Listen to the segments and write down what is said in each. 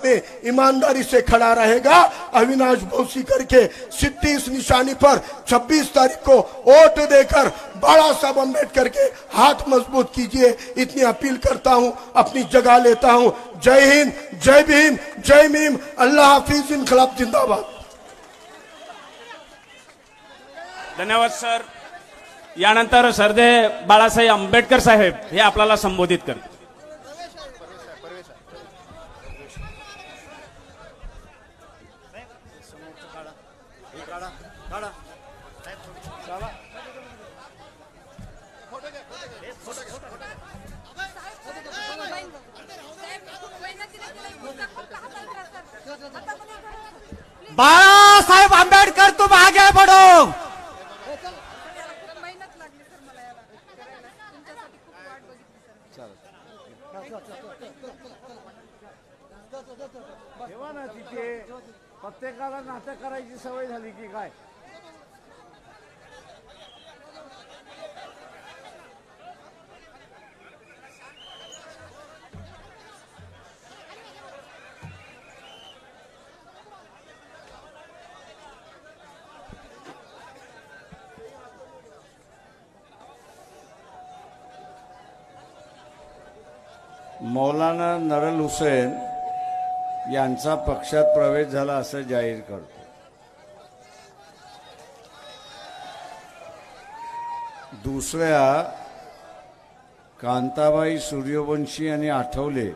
में ईमानदारी से खड़ा रहेगा। अविनाश भौसीकर के सिद्धि इस निशानी पर 26 तारीख को वोट देकर बाबा साहब अम्बेडकर के हाथ मजबूत कीजिए, इतनी अपील करता हूं, अपनी जगह लेता हूं। जय हिंद, जय भीम, जय मीम, अल्लाह हाफिज, इनकलाब जिंदाबाद। धन्यवाद सर। यानंतर सरदे बाळासाहेब आंबेडकर साहेब हे आपल्याला संबोधित करतील। बाळासाहेब आंबेडकर तुम आगे बढ़ो। तिथे प्रत्येकाला नाटक करायची सवय झाली की काय? मौलाना नरल हुसैन यांचा पक्षात प्रवेश झाला असं जाहीर करतो। दुसऱ्या कांताबाई सूर्यवंशी आणि आठवले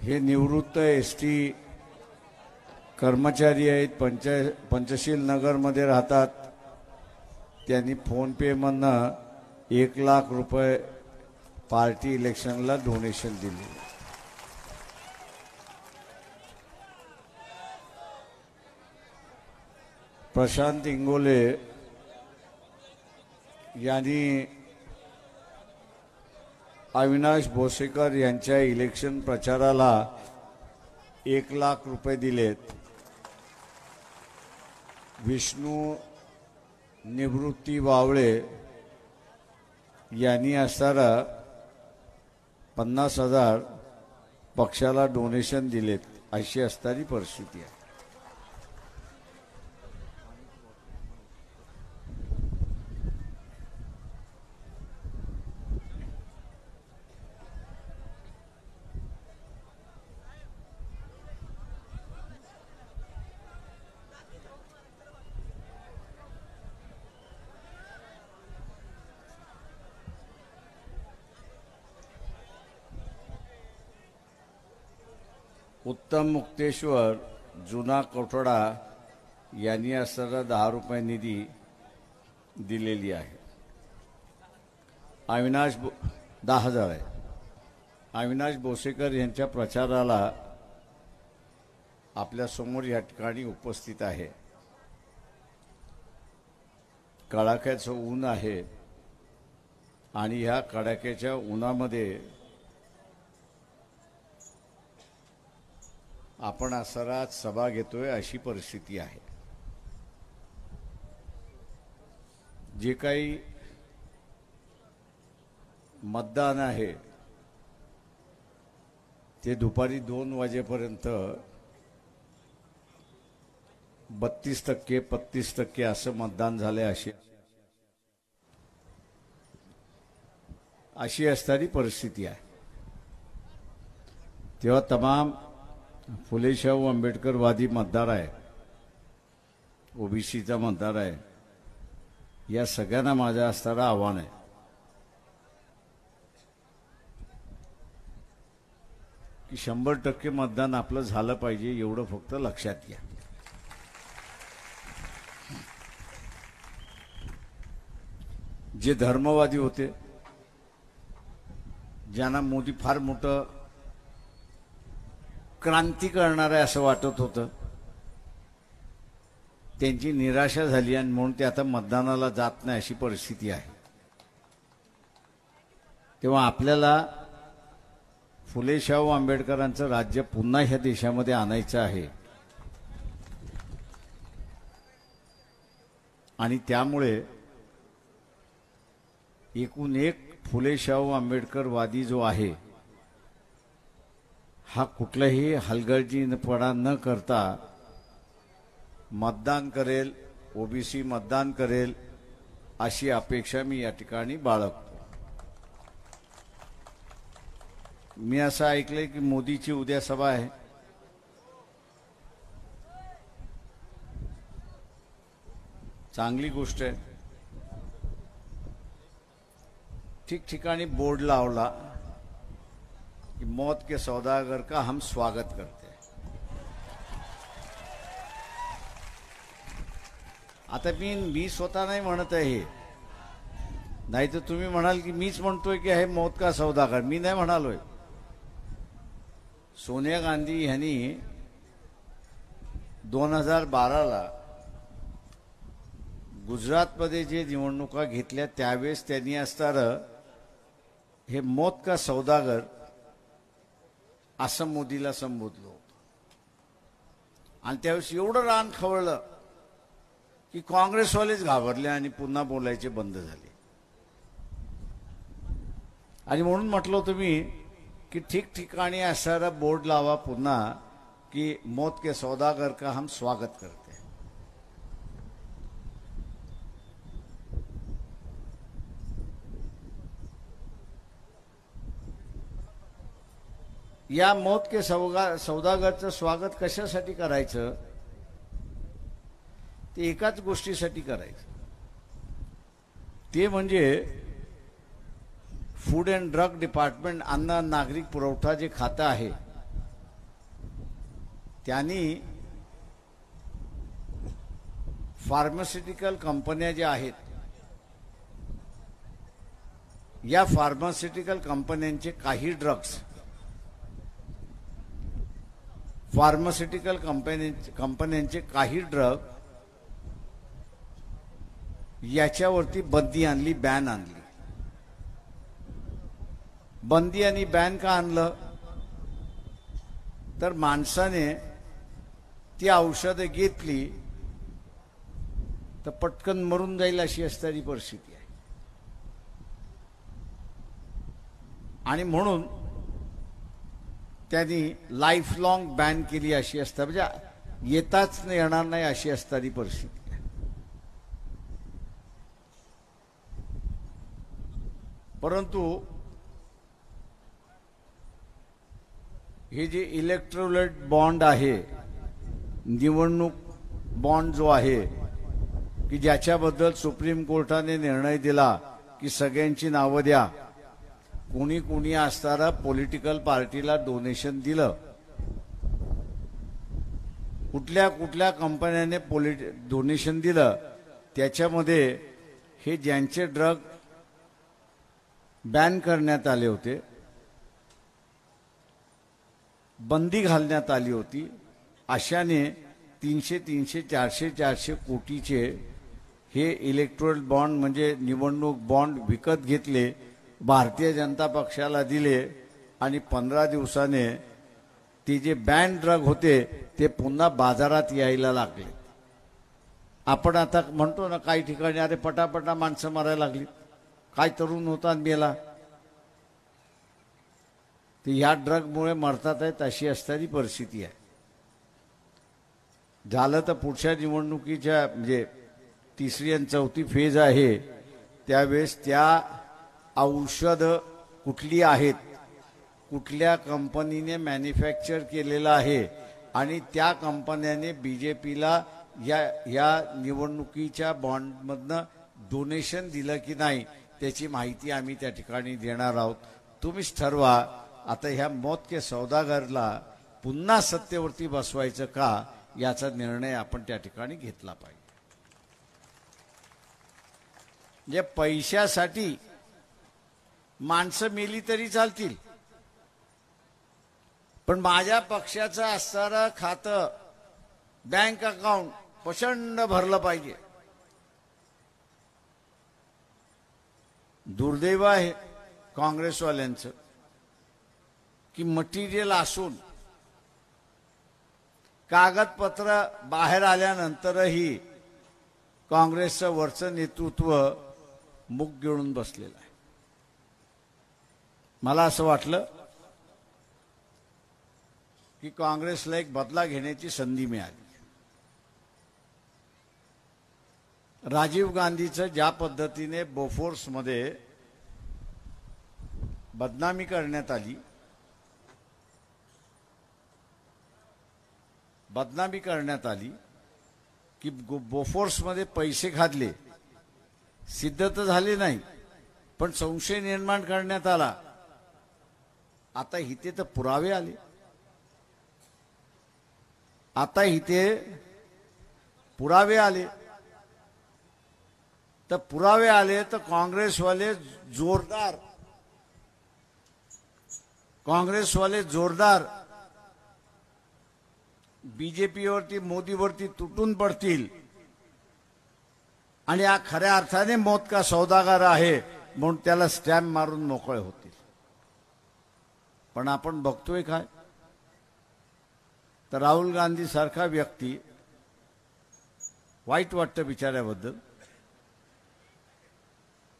हे निवृत्त एसटी कर्मचारी आहेत, पंचशील नगर मध्ये राहतात। त्यांनी फोन पे मधनं 1 लाख रुपये पार्टी इलेक्शनला डोनेशन दिले। प्रशांत इंगोले यांनी अविनाश भोसेकर यांच्या इलेक्शन प्रचाराला 1 लाख रुपये दिलेत। विष्णू निवृत्ती वावळे यांनी असताना 50,000 पक्षाला डोनेशन दिलेत, अशी असणारी परिस्थिती आहे। उत्तम मुक्तेश्वर जुना कोठडा यांनी असताना 10 रुपये निधी दिलेली आहे। 10,000 आहे। अविनाश भोसेकर यांच्या प्रचाराला आपल्या समोर या ठिकाणी उपस्थित आहे। कडाक्याचं ऊन आहे आणि ह्या कडाक्याच्या उन्हामध्ये आपण असरात सभा घेतोय, अशी परिस्थिती आहे। जे काही मतदान आहे ते दुपारी 2 वाजेपर्यंत 32% 35% असं मतदान झाले, अशी असणारी परिस्थिती आहे। तेव्हा तमाम फुले शाहू आंबेडकरवादी मतदार आहे, ओबीसीचा मतदार आहे, या सगळ्यांना माझं असणारं आव्हान आहे की 100% मतदान आपलं झालं पाहिजे, एवढं फक्त लक्षात घ्या। जे धर्मवादी होते, ज्यांना मोदी फार मोठं क्रांती करणार आहे असं वाटत होतं, त्यांची निराशा झाली आणि म्हणून ते आता मतदानाला जात नाही, अशी परिस्थिती आहे। तेव्हा आपल्याला फुले शाहू आंबेडकरांचं राज्य पुन्हा ह्या देशामध्ये आणायचं आहे आणि त्यामुळे एकूण एक फुले शाहू आंबेडकरवादी जो आहे हा कुठलाही हलगर्जीपणा न करता मतदान करेल, ओबीसी मतदान करेल अशी अपेक्षा मी या ठिकाणी बाळगतो. मी असं ऐकलंय की मोदीची उद्या सभा आहे. चांगली गोष्ट आहे. ठिकठिकाणी बोर्ड लावला कि मौत के सौदागर का हम स्वागत करते हैं. आता मी स्वतः नाही म्हणत आहे, नाही तर तुम्ही म्हणाल की मीच म्हणतोय की हे मौत का सौदागर. मी नाही म्हणालोय. सोनिया गांधी यांनी 2012ला गुजरातमध्ये जे निवडणुका घेतल्या त्यावेळेस त्यांनी असताना हे मौत का सौदागर असं मोदीला संबोधलं होतं. आणि त्यावेळेस एवढं रान खवळलं की काँग्रेसवालेच घाबरले आणि पुन्हा बोलायचे बंद झाले. आणि म्हणून म्हटलं होतं मी की ठिकठिकाणी असारा बोर्ड लावा पुन्हा की मौत के सौदागर का हम स्वागत करते. या मौत के सौदागरचं स्वागत कशासाठी करायचं? ते एकाच गोष्टीसाठी करायचं, ते म्हणजे फूड अँड ड्रग डिपार्टमेंट, अन्न नागरिक पुरवठा जे खातं आहे त्यांनी फार्मास्युटिकल कंपन्या ज्या आहेत या फार्मास्युटिकल कंपन्यांचे काही ड्रग याच्यावरती बंदी आणली, बॅन आणली. बंदी आणि बॅन का आणलं? तर माणसाने ती औषधं घेतली तर पटकन मरून जाईल अशी असणारी परिस्थिती आहे. आणि म्हणून त्यांनी लाईफ लॉंग बॅन केली अशी असता, म्हणजे येताच येणार नाही अशी असणारी परिस्थिती आहे. परंतु हे जे इलेक्ट्रोलाइट बॉन्ड आहे, निवडणूक बॉन्ड जो आहे की ज्याच्याबद्दल सुप्रीम कोर्टाने निर्णय दिला की सगळ्यांची नावं द्या, कोणी कोणी असताना पॉलिटिकल पार्टीला डोनेशन दिलं, कुठल्या कुठल्या कंपन्याने डोनेशन दिलं, त्याच्यामध्ये हे ज्यांचे ड्रग बॅन करण्यात आले होते, बंदी घालण्यात आली होती, अशाने 300-400 कोटीचे हे इलेक्ट्रोल बॉन्ड म्हणजे निवडणूक बॉन्ड विकत घेतले, भारतीय जनता पक्षाला दिले आणि 15 दिवसाने ते जे बॅन ड्रग होते ते पुन्हा बाजारात यायला लागले. आपण आता म्हणतो ना काही ठिकाणी अरे पटापटा माणसं मारायला लागली, काय तरुण होता मेला, ते ह्या ड्रगमुळे मरतात आहेत अशी असणारी परिस्थिती आहे. झालं तर पुढच्या निवडणुकीच्या म्हणजे तिसरी आणि चौथी फेज आहे त्यावेळेस त्या औषध कुठली आहेत, कुठल्या कंपनीने मॅन्युफॅक्चर केलेलं आहे आणि त्या कंपन्याने बीजेपीला या निवडणुकीच्या बॉन्डमधनं डोनेशन दिलं की नाही त्याची माहिती आम्ही त्या ठिकाणी देणार आहोत. तुम्हीच ठरवा आता ह्या मौत के सौदागरला पुन्हा सत्तेवरती बसवायचं का याचा निर्णय आपण त्या ठिकाणी घेतला पाहिजे. जे पैशासाठी माणसं मेली तरी चालतील, पण माझ्या पक्षाचं असणारं खातं बँक अकाउंट प्रचंड भरलं पाहिजे. दुर्दैव आहे काँग्रेसवाल्यांचं की मटेरियल असून कागदपत्र बाहेर आल्यानंतरही काँग्रेसचं वरचं नेतृत्व मुख गिळून बसलेलं आहे. मला असं वाटलं की काँग्रेसला एक बदला घेण्याची संधी मिळाली. राजीव गांधीचं ज्या पद्धतीने बोफोर्समध्ये बदनामी करण्यात आली, की बोफोर्समध्ये पैसे खाल्ले, सिद्ध तर झाले नाही पण संशय निर्माण करण्यात आला. आता इथे तर पुरावे आले, तर पुरावे आले तर काँग्रेसवाले जोरदार बीजेपीवरती, मोदीवरती तुटून पडतील आणि हा खऱ्या अर्थाने मौत का सौदागर आहे म्हणून त्याला स्टॅम्प मारून मोकळे होतील. पण आपण बघतोय काय, तर राहुल गांधी सारखा व्यक्ती, वाईट वाटतं बिचाऱ्याबद्दल,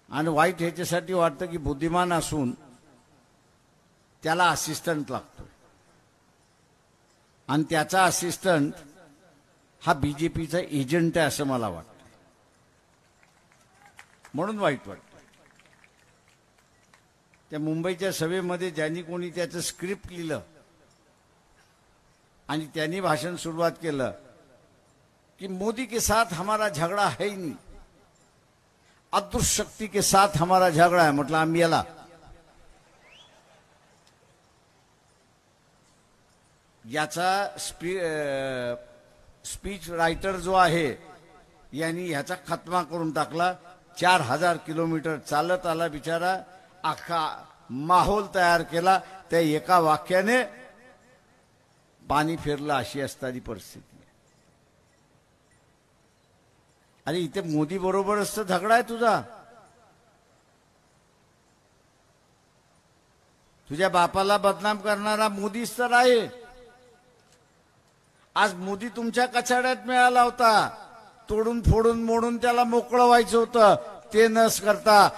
आणि वाईट ह्याच्यासाठी वाटतं की बुद्धिमान असून त्याला असिस्टंट लागतो आणि त्याचा असिस्टंट हा बीजेपीचा एजंट आहे असं मला वाटतं, म्हणून वाईट वाटतं. त्या मुंबईच्या सभेमध्ये ज्यांनी कोणी त्याचं स्क्रिप्ट लिहिलं आणि त्यांनी भाषण सुरुवात केलं कि मोदी के साथ हमारा झगड़ा है ही नहीं, अदृश्य शक्ति के साथ हमारा झगड़ा है. म्हटलं आम्ही याला याचा स्पीच रायटर जो आहे यांनी ह्याचा खात्मा करून टाकला. 4000 किलोमीटर चालत आला बिचारा, अख्खा माहोल तयार केला, त्या एका वाक्याने पाणी फिरलं अशी असणारी परिस्थिती. अरे इथे मोदी बरोबरच तर झगडा आहे तुझा. तुझ्या बापाला बदनाम करणारा मोदीच तर आहे. आज मोदी तुमच्या कचाड्यात मिळाला होता, तोडून फोडून मोडून त्याला मोकळं व्हायचं होतं, ते न करता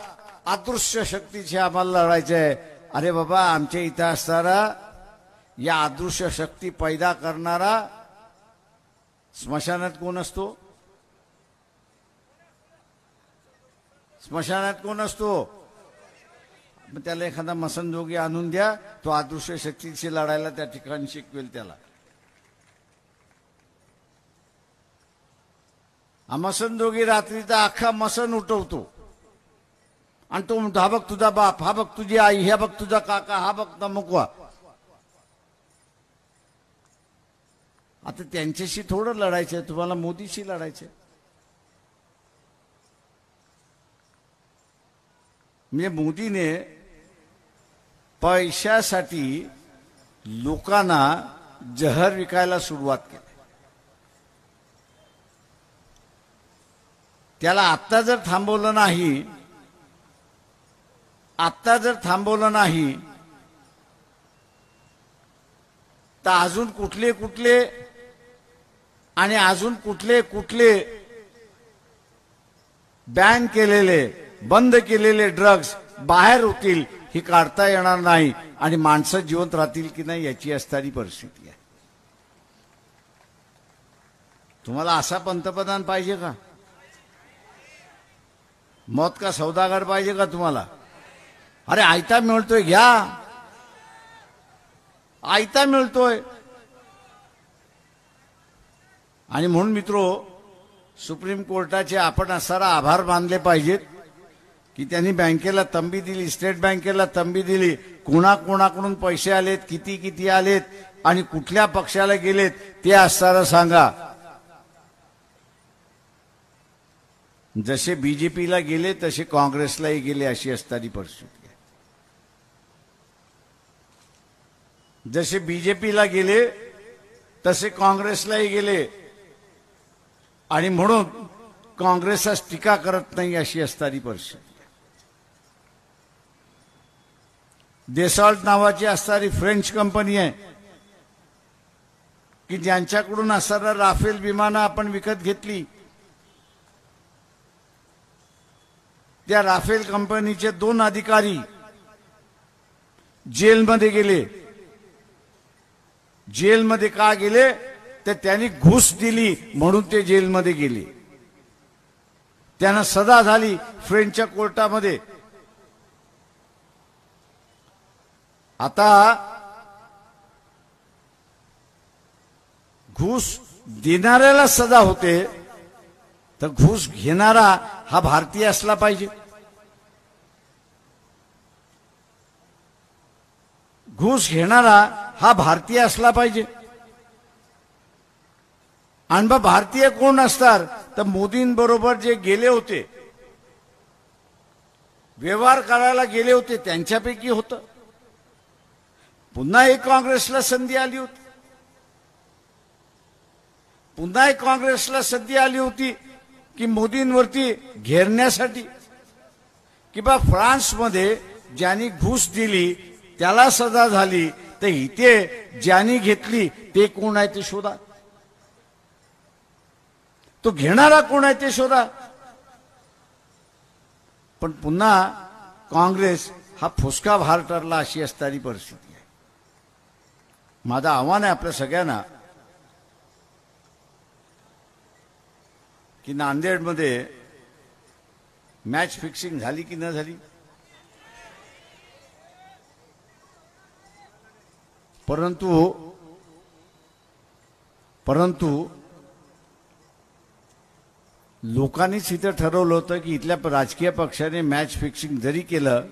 अदृश्य शक्तीशी आम्हाला लढायचंय. अरे बाबा, आमच्या इथं असणारा या अदृश्य शक्ती पैदा करणारा स्मशानात कोण असतो? स्मशानात कोण असतो? मग त्याला एखादा मसनजोगी आणून द्या, तो अदृश्य शक्तीशी लढायला त्या ठिकाणी शिकवेल त्याला. मसनजोगी रात्रीचा अख्खा मसन उठवतो आणि तो म्हणतो, हा बघ तुझा बाप, हा बघ तुझी आई, हा बघ तुझा काका, हा बघ तमुकवा. आता त्यांच्याशी थोडं लढायचंय तुम्हाला, मोदीशी लढायचंय. म्हणजे मोदीने पैशासाठी लोकांना जहर विकायला सुरुवात केली. त्याला आत्ता जर थांबवलं नाही तर अजून कुठले बॅन केलेले, बंद केलेले ड्रग्ज बाहेर होतील ही काढता येणार नाही आणि माणसं जिवंत राहतील की नाही याची असणारी परिस्थिती आहे. तुम्हाला असा पंतप्रधान पाहिजे का? मौत का सौदागर पाहिजे का तुम्हाला? अरे आयता मिळतोय घ्या, आयता मिळतोय. आणि म्हणून मित्रो, सुप्रीम कोर्टाचे आपण असणारा आभार मानले पाहिजेत की त्यांनी बँकेला तंबी दिली, स्टेट बँकेला तंबी दिली, कोणाकोणाकडून पैसे आलेत, किती आलेत आणि कुठल्या पक्षाला गेलेत ते असणारा सांगा. जसे बीजेपीला गेले तसे काँग्रेसलाही गेले अशी असणारी परिस्थिती आहे. जसे बीजेपीला गेले तसे काँग्रेसलाही गेले आणि म्हणून काँग्रेसच टीका करत नाही अशी असणारी परिस्थिती आहे. देसॉल्ट नावाची असणारी फ्रेंच कंपनी आहे की ज्यांच्याकडून असणारा राफेल विमानं आपण विकत घेतली. त्या राफेल कंपनीचे 2 अधिकारी जेलमध्ये गेले. जेलमध्ये का गेले तर त्यांनी घूस दिली म्हणून ते जेलमध्ये गेले. त्यांना सजा झाली फ्रेंचच्या कोर्टामध्ये. आता घूस देणाऱ्याला सजा होते तर घूस घेणारा हा भारतीय असला पाहिजे. घूस घेणारा हा भारतीय असला पाहिजे. आणि मग भारतीय कोण असतात तर मोदींबरोबर जे गेले होते, व्यवहार करायला गेले होते त्यांच्यापैकी होतं. पुन्हा एक काँग्रेसला संधी आली होती. पुन्हा एक काँग्रेसला संधी आली होती की मोदींवरती घेरण्यासाठी की बा फ्रान्समध्ये ज्यांनी घूस दिली त्याला सजा झाली तर इथे ज्यांनी घेतली ते कोण आहे ते शोधा. तो घेणारा कोण आहे ते शोधा. पण पुन्हा काँग्रेस हा फुसका भार ठरला अशी असणारी परिस्थिती आहे. माझं आव्हान आहे आपल्या सगळ्यांना की नांदेडमध्ये मॅच फिक्सिंग झाली की न झाली. परंतु लोकांनीच इथं ठरवलं होतं की इथल्या राजकीय पक्षाने मॅच फिक्सिंग जरी केलं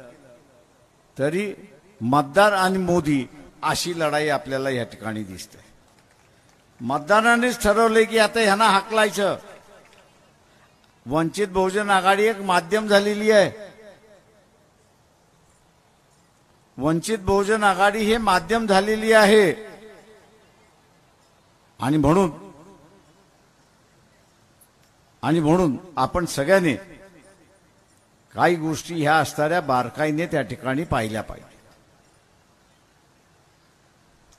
तरी मतदार आणि मोदी अशी लढाई आपल्याला या ठिकाणी दिसते. मतदारांनीच ठरवले की आता ह्यांना हाकलायचं. वंचित बहुजन आघाडी एक माध्यम झालेली आहे. वंचित बहुजन आघाडी हे माध्यम झालेली आहे. आणि म्हणून आपण सगळ्यांनी काही गोष्टी ह्या असणाऱ्या बारकाईने त्या ठिकाणी पाहिल्या पाहिजे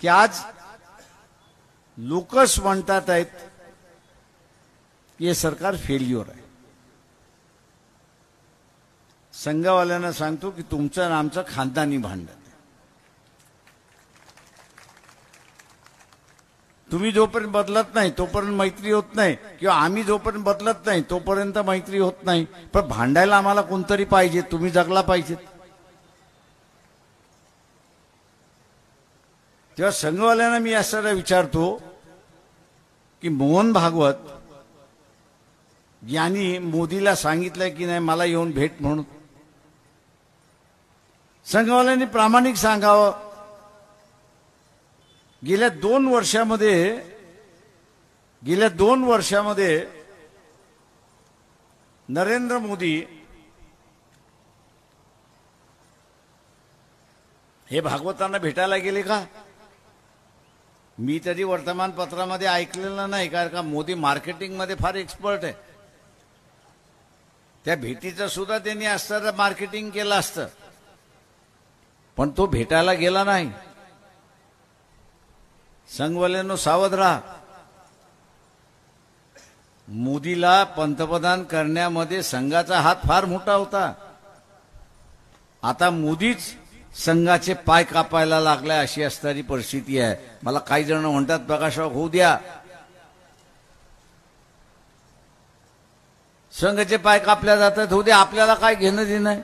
की आज लोकच म्हणतात आहेत की हे सरकार फेल्युअर आहे. संघवाल्यांना सांगतो की तुमचं आणि आमचं खानदानी भांडण. तुम्ही जोपर्यंत बदलत नाही तोपर्यंत मैत्री होत नाही किंवा आम्ही जोपर्यंत बदलत नाही तोपर्यंत मैत्री होत नाही. पण भांडायला आम्हाला कोणतरी पाहिजे. तुम्ही जगला पाहिजेत. तेव्हा संघवाल्यांना मी असं विचारतो की मोहन भागवत यांनी मोदीला सांगितलं की नाही मला येऊन भेट म्हणून. संघवाल्यांनी प्रामाणिक सांगावं. गेल्या 2 वर्षामध्ये नरेंद्र मोदी हे भागवतांना भेटायला गेले का? मी तरी वर्तमानपत्रामध्ये ऐकलेलं नाही. कारण का मोदी मार्केटिंगमध्ये फार एक्सपर्ट आहे. त्या भेटीचं सुद्धा त्यांनी असतं मार्केटिंग केलं असतं. पण तो भेटायला गेला नाही. संघवाल्यांनो सावध राहा. मोदीला पंतप्रधान करण्यामध्ये संघाचा हात फार मोठा होता. आता मोदीच संघाचे पाय कापायला लागलाय अशी असणारी परिस्थिती आहे. मला काही जण म्हणतात प्रकाशराव होऊ द्या, संघाचे पाय कापल्या जातात, होऊ द्या, आपल्याला काय घेणं देणं आहे.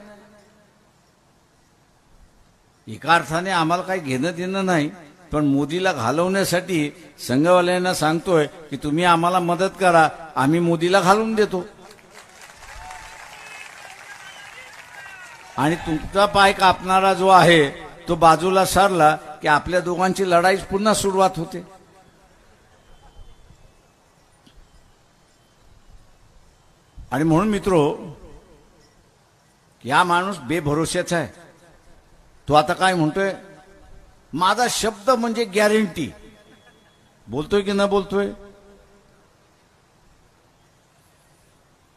एका अर्थाने आम्हाला काही घेणं देणं नाही. पण मोदीला घालवण्यासाठी संघवाल्यांना सांगतोय की तुम्ही आम्हाला मदत करा, आम्ही मोदीला घालून देतो. आणि तुमचा पाय कापणारा जो आहे तो बाजूला सरला की आपल्या दोघांची लढाई पुन्हा सुरुवात होते. आणि म्हणून मित्रो, या माणूस बेभरोशाचा आहे. तो आता काय म्हणतोय, माझा शब्द म्हणजे गॅरंटी. बोलतोय की न बोलतोय?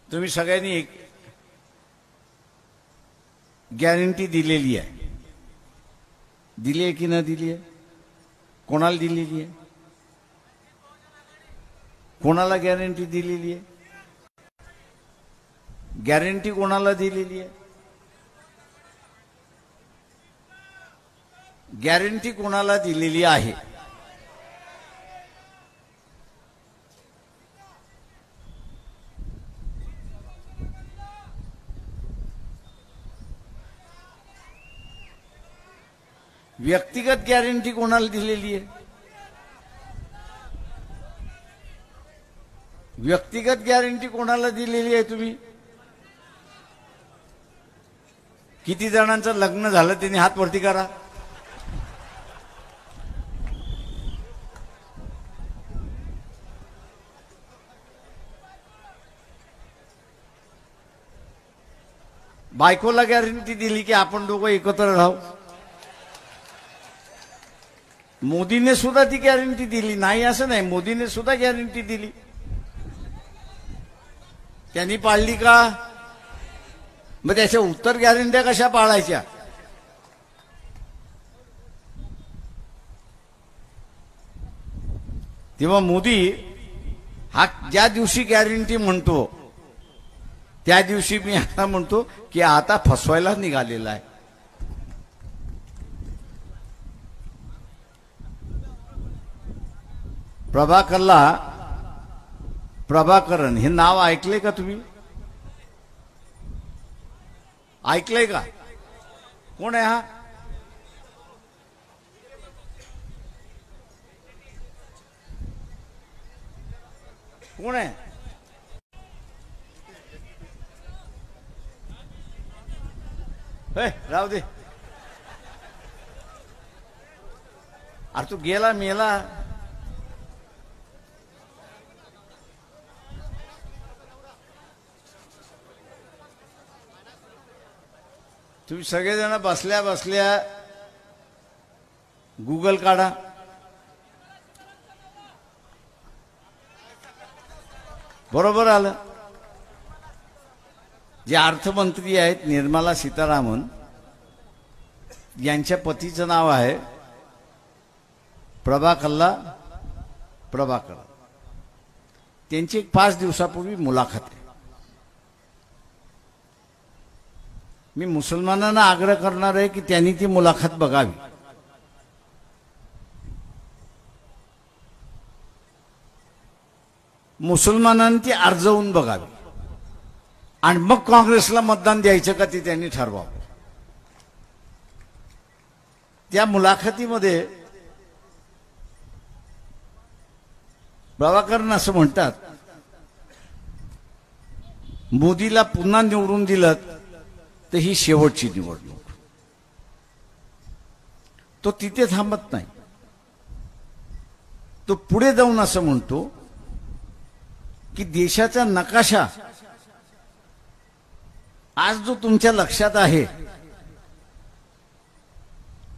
तुम्ही सगळ्यांनी एक गॅरंटी दिलेली आहे. दिली आहे की न दिली आहे? कोणाला दिलेली आहे? कोणाला गॅरंटी दिलेली आहे? गॅरंटी कोणाला दिलेली आहे? गॅरंटी कोणाला दिलेली आहे? व्यक्तिगत गॅरंटी कोणाला दिलेली आहे? व्यक्तिगत गॅरंटी कोणाला दिलेली आहे तुम्ही? किती जणांचं लग्न झालं त्यांनी हात वरती करा. बायकोला गॅरंटी दिली की आपण दोघं एकत्र राहू. मोदीने सुद्धा ती गॅरंटी दिली नाही असं नाही, मोदीने सुद्धा गॅरंटी दिली. त्यांनी पाळली का? मग त्याच्या उत्तर गॅरंट्या कशा पाळायच्या? तेव्हा मोदी हा ज्या दिवशी गॅरंटी म्हणतो त्या दिवशी मी आता म्हणतो की आता फसवायला निघालेला आहे. प्रभाकरन हे नाव ऐकले का तुम्ही? ऐकलंय का? कोण आहे हा? कोण आहे? राहू दे. अरे तू गेला मेला. तुम्ही सगळेजण बसल्या बसल्या गुगल काढा. बरोबर आलं. जे अर्थमंत्री आहेत निर्मला सीतारामन यांच्या पतीचं नाव आहे प्रभाकर. त्यांची एक 5 दिवसापूर्वी मुलाखत आहे. मी मुसलमानांना आग्रह करणार आहे की त्यांनी ती मुलाखत बघावी. मुसलमानांनी ती अर्जवून बघावी आणि मग काँग्रेसला मतदान द्यायचं का ते त्यांनी ठरवावं. त्या मुलाखतीमध्ये प्रभाकरन असं म्हणतात, मोदीला पुन्हा निवडून दिलं तर ही शेवटची निवडणूक. तो तिथे थांबत नाही. तो पुढे जाऊन असं म्हणतो की देशाचा नकाशा आज जो तुमच्या लक्षात आहे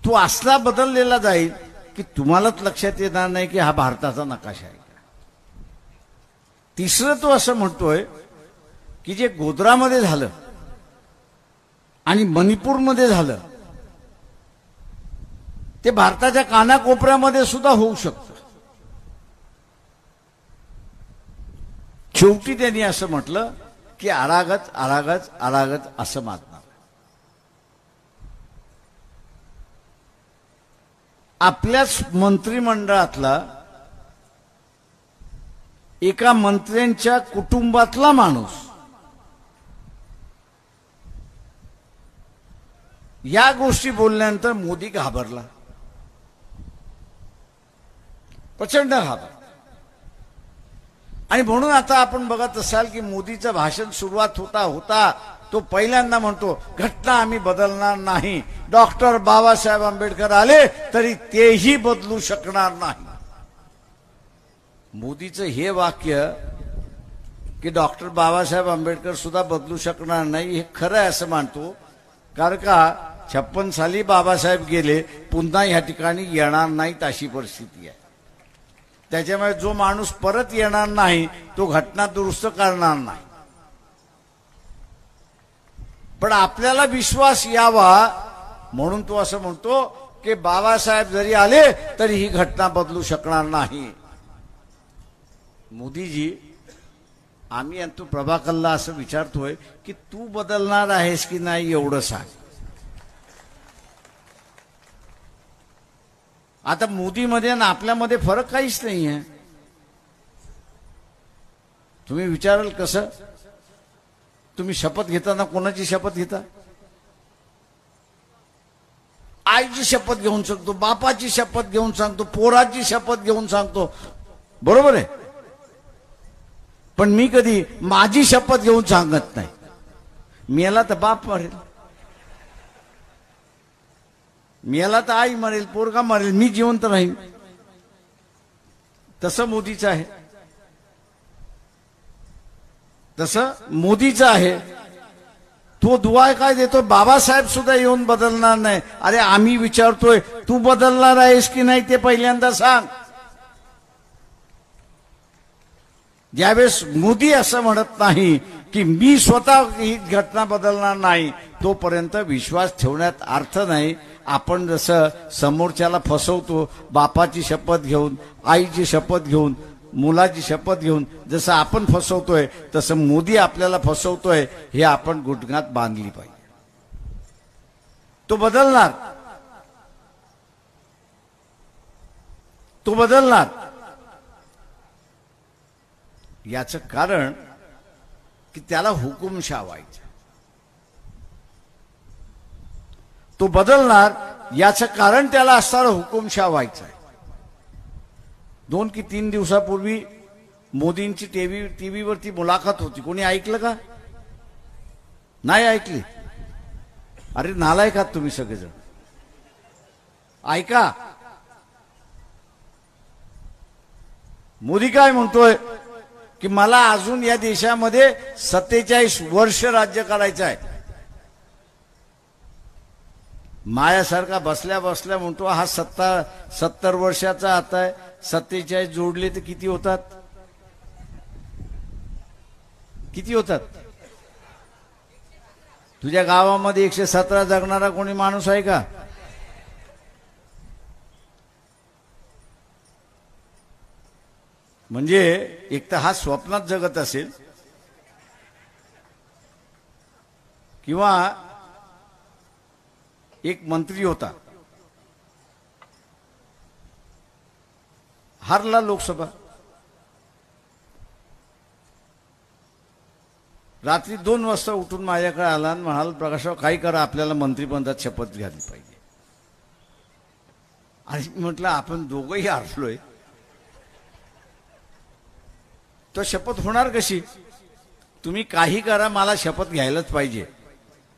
तो असला बदललेला जाईल की तुम्हालाच लक्षात येणार नाही की हा भारताचा नकाशा आहे. तिसरं तो असं म्हणतोय की जे गोध्रामध्ये झालं आणि मणिपूरमध्ये झालं ते भारताच्या कानाकोपऱ्यामध्ये सुद्धा होऊ शकतं. शेवटी त्यांनी असं म्हटलं की आरागत आरागत आरागत असं मागणार. आपल्याच मंत्रिमंडळातला एका मंत्र्यांच्या कुटुंबातला माणूस या गोष्टी बोलल्यानंतर मोदी घाबरला, प्रचंड घाबरला. आणि म्हणून आता आपण बघत असाल की मोदीचं भाषण सुरुवात होता तो पहिल्यांदा म्हणतो घटना आम्ही बदलणार नाही. डॉक्टर बाबासाहेब आंबेडकर आले तरी तेही बदलू शकणार नाही. मोदीचं हे वाक्य की डॉक्टर बाबासाहेब आंबेडकर सुद्धा बदलू शकणार नाही हे खरं आहे असं मानतो. कारण का 56 साली बाबासाहेब गेले, पुन्हा या ठिकाणी येणार नाहीत अशी परिस्थिती आहे. त्याच्यामुळे जो माणूस परत येणार नाही तो घटना दुरुस्त करणार नाही. पण आपल्याला विश्वास यावा म्हणून तो असं म्हणतो की बाबासाहेब जरी आले तरी ही घटना बदलू शकणार नाही. मोदीजी, आम्ही तू प्रभाकरला असं विचारतोय की तू बदलणार आहेस की नाही एवढं सांग. आता मोदीमध्ये आणि आपल्यामध्ये फरक काहीच नाही आहे. तुम्ही विचाराल कसं? तुम्ही शपथ घेताना कोणाची शपथ घेता? आईची शपथ घेऊन सांगतो, बापाची शपथ घेऊन सांगतो, पोराची शपथ घेऊन सांगतो, बरोबर आहे. पण मी कधी माझी शपथ घेऊन सांगत नाही. मेला तर बाप मरेल, मेला तर आई मरेल, पोरगा मरेल, मी जिवंत राहीन. तसं मोदीचं आहे, तसं मोदीचं आहे. तो दुआ काय देतो? बाबासाहेब सुद्धा येऊन बदलणार नाही. अरे आम्ही विचारतोय, तू बदलणार आहेस की नाही ते पहिल्यांदा सांग. ज्यावेळेस मोदी असं म्हणत नाही की मी स्वतः ही घटना बदलणार नाही, तोपर्यंत विश्वास ठेवण्यात अर्थ नाही. आपण जसं समोरच्याला फसवतो, बापाची शपथ घेऊन, आईची शपथ घेऊन, मुलाची शपथ घेऊन जसं आपण फसवतोय, तसं मोदी आपल्याला फसवतोय, हे आपण गुडघ्यात बांधली पाहिजे. तो बदलणार, तो बदलणार. याचं कारण की त्याला हुकुमशाह व्हायचं. तो बदलणार याचं कारण त्याला असणारा हुकुमशाह व्हायचं आहे. 2 की 3 दिवसापूर्वी मोदींची टीव्हीवरती मुलाखत होती. कोणी ऐकलं का? नाही ऐकली. अरे नालायकात तुम्ही सगळेजण. ऐका, मोदी काय म्हणतोय की मला अजून या देशामध्ये 47 वर्ष राज्य करायचं आहे. मायासारखा बसल्या बसल्या म्हणतो हा 70 वर्षाचा आता आहे. 47 जोडले तर किती होतात? किती होतात? तुझ्या गावामध्ये 117 जगणारा कोणी माणूस आहे का? म्हणजे एक तर हा स्वप्नात जगत असेल, किंवा एक मंत्री होता, हारला लोकसभा, रात्री 2 वाजता उठून माझ्याकडे आला आणि म्हणाला, प्रकाशराव काही करा, आपल्याला मंत्रिपदात शपथ घ्यायला पाहिजे. आणि म्हटलं आपण दोघंही हारलोय, तो शपथ होणार कशी? तुम्ही काही करा, मला शपथ घ्यायलाच पाहिजे.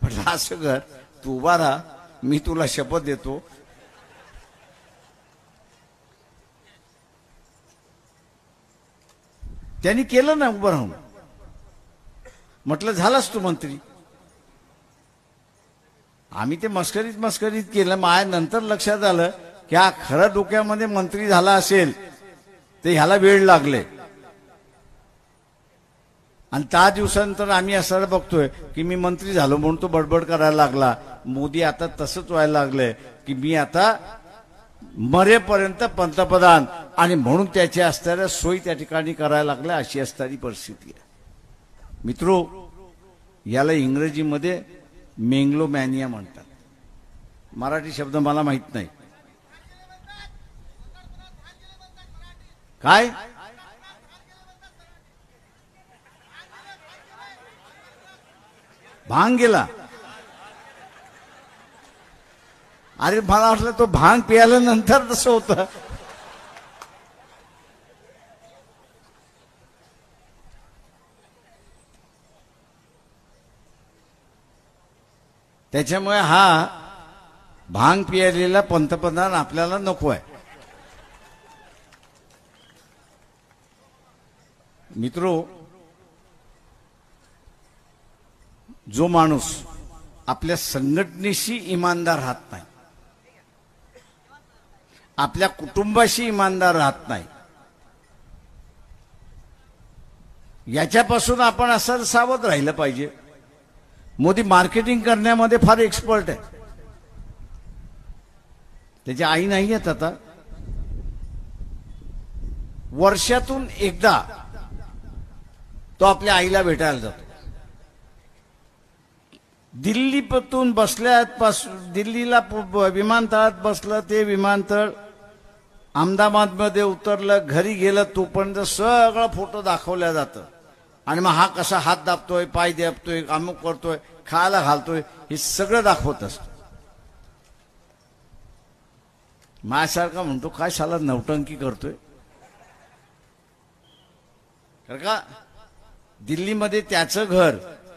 म्हटलं असं कर, तू उभा राहा, मी तुला शपथ देतो. त्यांनी केलं ना उभं राहून. म्हटलं झालास तू मंत्री. आम्ही ते मस्करीत केलं. माझ्या नंतर लक्षात आलं की हा खरं डोक्यामध्ये मंत्री झाला असेल, ते ह्याला वेळ लागले. आणि 10 दिवसानंतर आम्ही असं बघतोय की मी मंत्री झालो म्हणून तो बडबड करायला लागला. मोदी आता तसंच व्हायला लागलंय की मी आता मरेपर्यंत पंतप्रधान, आणि म्हणून त्याच्या असणाऱ्या सोयी त्या ठिकाणी करायला लागल्या. अशी असणारी परिस्थिती आहे. मित्रो, याला इंग्रजीमध्ये मेंगलोमॅनिया म्हणतात. मराठी शब्द मला माहित नाही. काय? भांग गेला? अरे मला वाटलं तो भांग प्यायल्यानंतर तसं होतं. त्याच्यामुळे हा भांग पियालेला पंतप्रधान आपल्याला नको आहे. मित्रो, जो माणूस आपल्या संघटनेशी इमानदार राहत नाही, आपल्या कुटुंबाशी इमानदार राहत नाही, याच्यापासून आपण असं सावध राहिलं पाहिजे. मोदी मार्केटिंग करण्यामध्ये फार एक्सपर्ट आहे. त्याची आई नाही आहेत आता. वर्षातून एकदा तो आपल्या आईला भेटायला जातो. दिल्लीपासून दिल्लीला विमानतळात बसलं, ते विमानतळ अहमदाबादमध्ये उतरलं, घरी गेलं, तोपर्यंत सगळं फोटो दाखवल्या जातं आणि मग हा कसा हात दाबतोय, पाय दाबतोय, अमुक करतोय, खायला घालतोय, हे सगळं दाखवत असतं. माझ्यासारखा म्हणतो काय साला नवटंकी करतोय. कारण का दिल्लीमध्ये त्याचं घर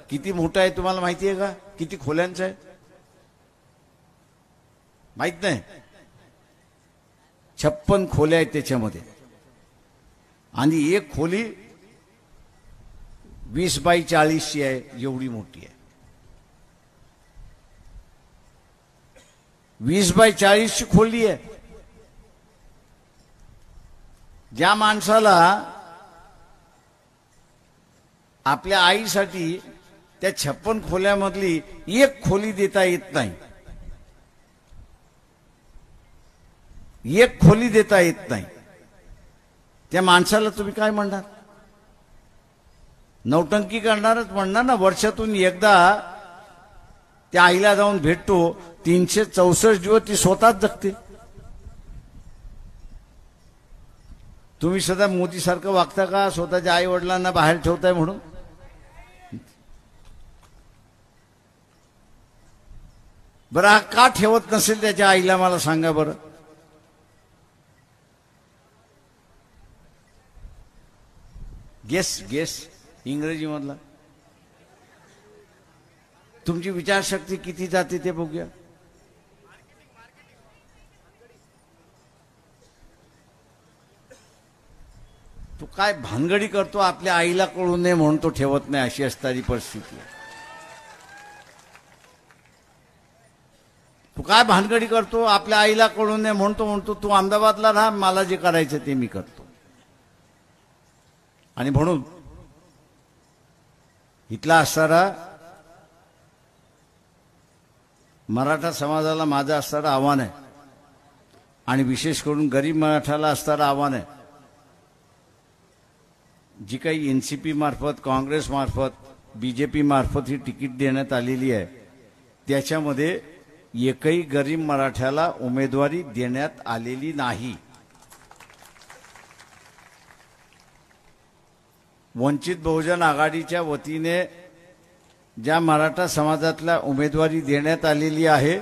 किती मोठं आहे तुम्हाला माहिती आहे का? किती खोल्यांचं आहे माहित नाही. 56 खोल्या आहेत त्याच्यामध्ये आणि एक खोली 20 बाय 40ची आहे, एवढी मोठी आहे. 20 बाय 40ची खोली आहे. ज्या माणसाला आपल्या आईसाठी त्या 56 खोल्यामधली एक खोली देता येत नाही, एक खोली देता येत नाही, त्या माणसाला तुम्ही काय म्हणणार? नौटंकी करणारच म्हणणार ना. वर्षातून एकदा त्या आईला जाऊन भेटतो, 364 दिवस ती स्वतःच जगते. तुम्ही सदा मोदी सारखं वागता का? स्वतःच्या आई वडिलांना बाहेर ठेवताय म्हणून. बरं हा का ठेवत नसेल त्याच्या आईला मला सांगा बरं. गेस गेस इंग्रजी मधला. तुमची विचारशक्ती किती जाते ते बघूया. तो काय भानगडी करतो, आपल्या आईला कळू नये म्हणून तो ठेवत नाही, अशी असणारी परिस्थिती आहे. तू काय भानगडी करतो, आपल्या आईला कळू नये म्हणतो तू अहमदाबादला राहा, मला जे करायचं ते मी करतो. आणि म्हणून इथला असणारा मराठा समाजाला माझं असणारं आव्हान आहे आणि विशेष करून गरीब मराठाला असणारं आव्हान आहे. जी काही एनसीपी मार्फत, काँग्रेस मार्फत, बीजेपी मार्फत ही तिकीट देण्यात आलेली आहे, त्याच्यामध्ये एकही गरीब मराठ्याला उमेदवारी देण्यात आलेली नाही. वंचित बहुजन आघाडीच्या वतीने ज्या मराठा समाजातल्या उमेदवारी देण्यात आलेली आहे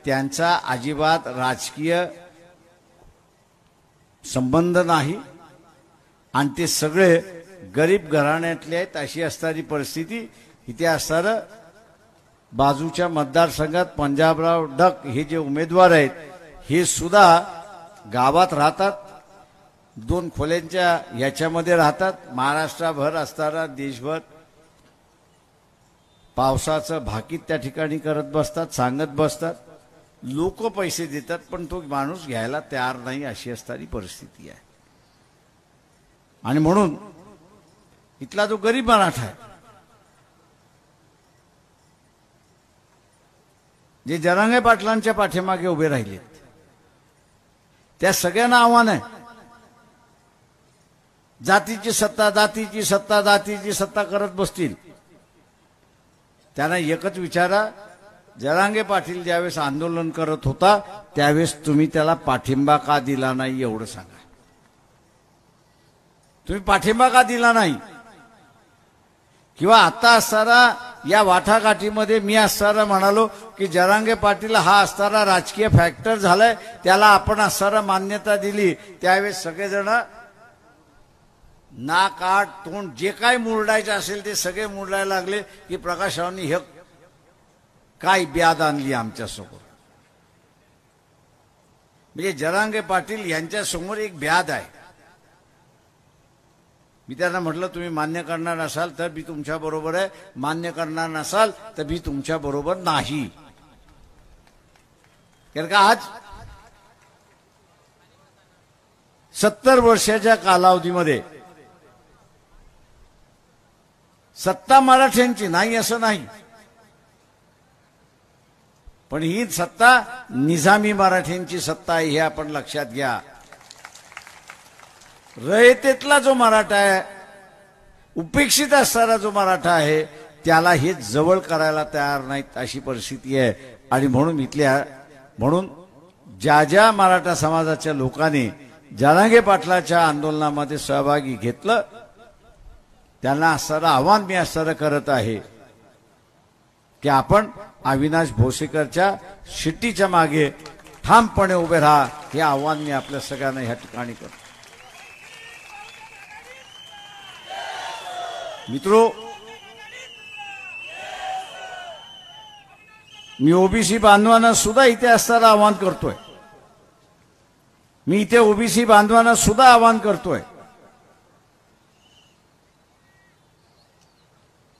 त्यांचा अजिबात राजकीय संबंध नाही आणि ते सगळे गरीब घराण्यातले आहेत, अशी असणारी परिस्थिती इथे असणारं. बाजूच्या मतदारसंघात पंजाबराव डक हे जे उमेदवार आहेत हे सुद्धा गावात राहतात, 2 खोल्यांच्या याच्यामध्ये राहतात. महाराष्ट्राभर असताना देशभर पावसाचं भाकीत त्या ठिकाणी करत बसतात, सांगत बसतात. लोक पैसे देतात पण तो माणूस घ्यायला तयार नाही, अशी असणारी परिस्थिती आहे. आणि म्हणून इथला जो गरीब मराठा आहे, जे जरांगे पाटलांच्या पाठीमागे उभे राहिलेत, त्या सगळ्यांना आव्हान आहे. जातीची सत्ता, जातीची सत्ता, जातीची सत्ता करत बसतील. त्यांना एकच विचारा, जरांगे पाटील ज्यावेळेस आंदोलन करत होता त्यावेळेस तुम्ही त्याला पाठिंबा का दिला नाही, एवढं सांगा. तुम्ही पाठिंबा का दिला नाही? किंवा आता असताना या वाटाघाटीमध्ये मी असताना म्हणालो की जरांगे पाटील हा असताना राजकीय फॅक्टर झालाय, त्याला आपण असताना मान्यता दिली, त्यावेळेस सगळेजण नाक, आट, तोंड जे काय मुरडायचं असेल ते सगळे मुरडायला लागले की प्रकाशरावांनी हे काय ब्याद आणली आमच्यासमोर. म्हणजे जरांगे पाटील यांच्या समोर एक ब्याद आहे. मी त्यांना म्हटलं तुम्ही मान्य करणार असाल तर मी तुमच्या बरोबर आहे, मान्य करणार नसाल तर मी तुमच्या बरोबर नाही. कारण का आज 70 वर्षाच्या कालावधीमध्ये सत्ता मराठ्यांची नाही असं नाही, पण ही सत्ता निजामी मराठ्यांची सत्ता आहे, हे आपण लक्षात घ्या. रयतेतला जो मराठा आहे, उपेक्षित असणारा जो मराठा आहे, त्याला हे जवळ करायला तयार नाहीत, अशी परिस्थिती आहे. आणि म्हणून ज्या ज्या मराठा समाजाच्या लोकांनी जरांगे पाटलाच्या आंदोलनामध्ये सहभागी घेतलं त्यांना असणारं आव्हान मी असणारं करत आहे की आपण अविनाश भोसेकरच्या शिट्टीच्या मागे ठामपणे उभे राहा, हे आव्हान मी आपल्या सगळ्यांना ह्या ठिकाणी करतो. मित्रो, मी ओबीसी बांधवांना सुद्धा इथे असणारं आवाहन करतोय. मी इथे ओबीसी बांधवांना सुद्धा आवाहन करतोय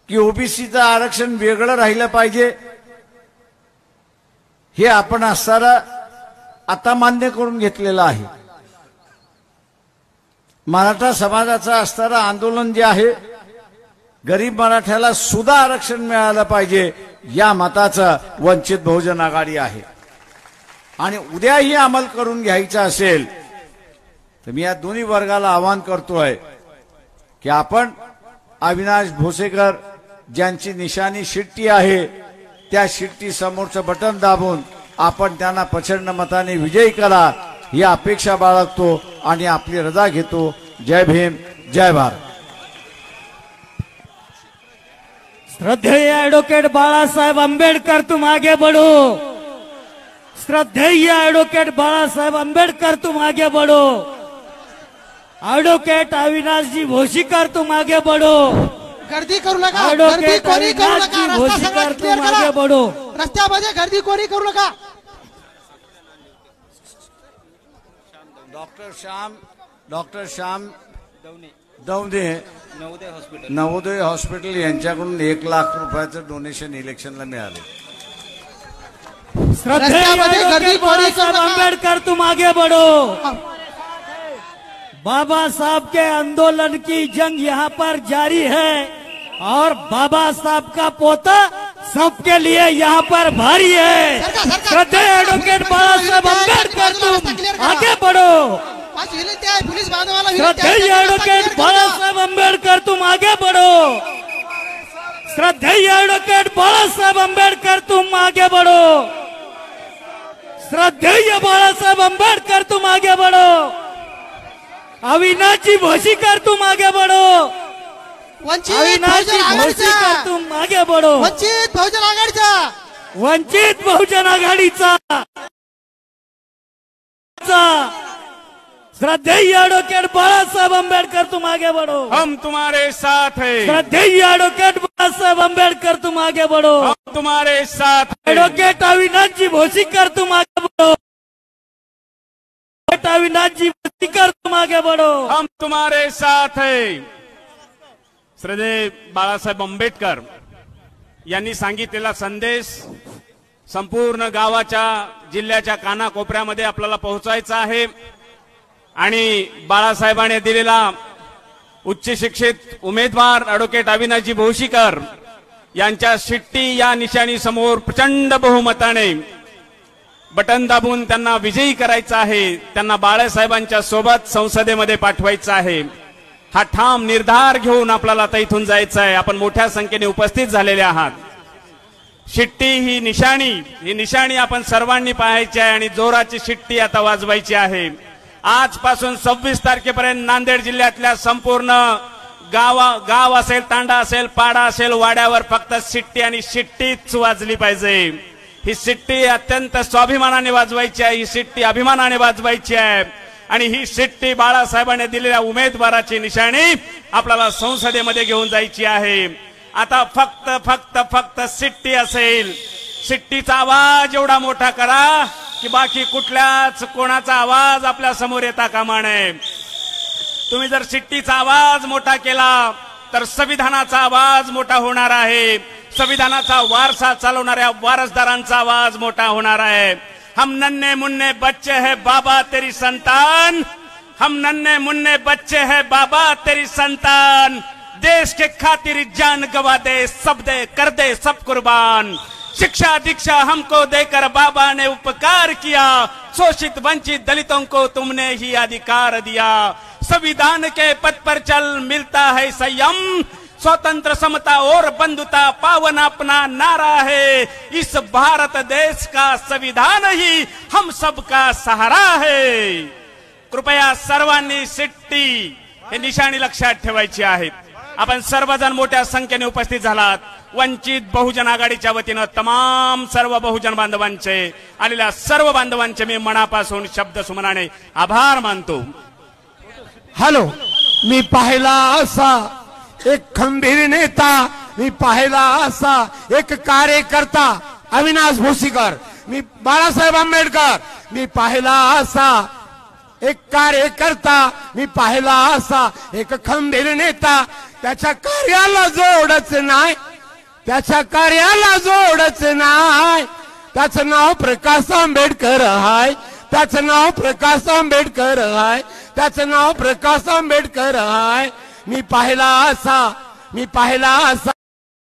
की ओबीसीचं आरक्षण वेगळं राहिलं पाहिजे. हे आपण असणारं आता मान्य करून घेतलेलं आहे. मराठा समाजाचं असणारं आंदोलन जे आहे, गरीब मराठ्याला सुद्धा आरक्षण मिळालं पाहिजे, या मताचं वंचित बहुजन आघाडी आहे. आणि उद्याही अंमल करून घ्यायचा असेल तर मी या दोन्ही वर्गाला आवाहन करतोय की आपण अविनाश भोसेकर ज्यांची निशाणी शिट्टी आहे, त्या शिट्टी समोरचं बटन दाबून आपण त्यांना प्रचंड मताने विजयी करा, ही अपेक्षा बाळगतो आणि आपली रजा घेतो. जय भीम, जय भारत. श्रद्धेय एडवोकेट बाळासाहेब आंबेडकर, तुम आगे बढ़ो. श्रद्धेय एडवोकेट बाळासाहेब आंबेडकर, तुम आगे बढ़ो. एडवोकेट अविनाश जी भोसीकर, तुम आगे बढ़ो. गर्दी करू नका, गर्दी एडवोकेट कोणी करू अविनाश नका. जी रस्ता भोसीकर, सगळा क्लिअर तुम आगे करा. बढ़ो. रस्त्यामध्ये गर्दी कोणी करू नका. डॉक्टर श्याम दवणे नवोदय हॉस्पिटल यांच्याकडून 1 लाख रुपयाचं डोनेशन इलेक्शनला मिळाले. श्रद्धेय रस्त्यामध्ये गर्दी एडवोकेट कोणी करू बाळासाहेब नका. आंबेडकर, तुम आगे बढ़ो. बाबा साहब के आंदोलन की जंग यहाँ पर जारी है और बाबा साहब का पोता सबके लिए यहाँ पर भारी है. श्रद्धेय एडवोकेट बाळासाहेब आंबेडकर, तुम आगे बढ़ो. आज विनंती आहे, पोलीस बांधवाला विनंती आहे, श्रद्धेय रस्ता एडवोकेट clear करा. बाळासाहेब आंबेडकर, तुम आगे बढ़ो. श्रद्धेय एडवोकेट बाळासाहेब आंबेडकर, तुम आगे बढ़ो. श्रद्धेय बाळासाहेब आंबेडकर, तुम आगे बढ़ो. अविनाश जी भोसीकर, तुम आगे बढ़ो. वंचित अविनाश जी बहुजन भोसीकर, आघाडीचा, तुम आगे बढ़ो. वंचित बहुजन आघाडीचा, वंचित बहुजन आघाडीचा श्रद्धेय एडवोकेट बाळासाहेब आंबेडकर, तुम आगे बढ़ो. हम तुम्हारे साथ हैं, श्रद्धेय एडवोकेट बाळासाहेब आंबेडकर, तुम आगे बढ़ो. हम तुम्हारे साथ हैं. एडवोकेट अविनाश जी भोसीकर, तुम आगे बढ़ो. एडवोकेट अविनाश जी भोसीकर, तुम आगे बढ़ो. हम तुम्हारे साथ हैं. श्रद्धेय बाळासाहेब आंबेडकर यांनी सांगितलेला संदेश संपूर्ण गावाच्या, जिल्ह्याच्या कानाकोपऱ्यामध्ये आपल्याला पोहोचायचा आहे. आणि बाळासाहेबांनी दिलेला उच्च शिक्षित उमेदवार ॲडव्होकेट अविनाशजी भोसीकर यांच्या शिट्टी या निशाणी समोर प्रचंड बहुमताने बटन दाबून त्यांना विजयी करायचं आहे. त्यांना बाळासाहेबांच्या सोबत संसदेमध्ये पाठवायचं आहे. हा ठाम निर्धार घेऊन आपल्याला आता इथून जायचं आहे. आपण मोठ्या संख्येने उपस्थित झालेले आहात. शिट्टी ही निशाणी आपण सर्वांनी पाहायची आहे आणि जोराची शिट्टी आता वाजवायची आहे. आजपासून 26 तारखेपर्यंत नांदेड जिल्ह्यातल्या संपूर्ण गाव असेल, तांडा असेल, पाडा असेल, वाड्यावर फक्त शिट्टी आणि शिट्टीच वाजली पाहिजे. ही शिट्टी अत्यंत स्वाभिमानाने वाजवायची आहे. ही शिट्टी अभिमानाने वाजवायची आहे. आणि ही शिट्टी बाळासाहेबांनी दिलेल्या उमेदवाराची निशाणी आपल्याला संसदेमध्ये घेऊन जायची आहे. आता फक्त शिट्टी असेल. शिट्टीचा आवाज एवढा मोठा करा की बाकी कुठल्याच कोणाचा आवाज आपल्या समोर येता कामा नये. तुम्ही जर शिट्टीचा आवाज मोठा केला तर संविधानाचा आवाज मोठा होणार आहे. संविधानाचा वारसा चालवणाऱ्या वारसदारांचा आवाज मोठा होणार आहे. हम नन्हे मुन्ने बच्चे है बाबा तेरी संतान, हम नन्हे मुन्ने बच्चे है बाबा तेरी संतान, देश के खातिर जान गवा दे कर दे सब कुर्बान. शिक्षा दीक्षा हमको देकर बाबा ने उपकार किया, शोषित वंचित दलितों को तुमने ही अधिकार दिया. संविधान के पथ पर चल मिलता है संयम, स्वतंत्र समता और बंधुता पावन अपना नारा है. इस भारत देश का संविधान ही हम सबका सहारा है. कृपया सर्वांनी सिट्टी हे निशाणी लक्षात ठेवायची आहेत. आपण सर्वजण मोठ्या संख्येने उपस्थित झालात. वंचित बहुजन आघाडीच्या वतीनं तमाम सर्व बहुजन बांधवांचे आलेल्या सर्व बांधवांचे मी मनापासून शब्द सुमनाने आभार मानतो. हॅलो, मी पाहिला असा एक खंबीर नेता, मी पाहिला असा एक कार्यकर्ता अविनाश भोसीकर, मी बाळासाहेब आंबेडकर, मी पाहिला असा एक कार्यकर्ता, मी पाहिला असा एक खंबीर नेता. त्याच्या कार्याला जोडच नाही, त्याच्या कार्याला जोडच नाही. त्याचं नाव प्रकाश आंबेडकर आहे, त्याचं नाव प्रकाश आंबेडकर आहे, त्याचं नाव प्रकाश आंबेडकर आहे. मी पाहिला असा, मी पाहिला असा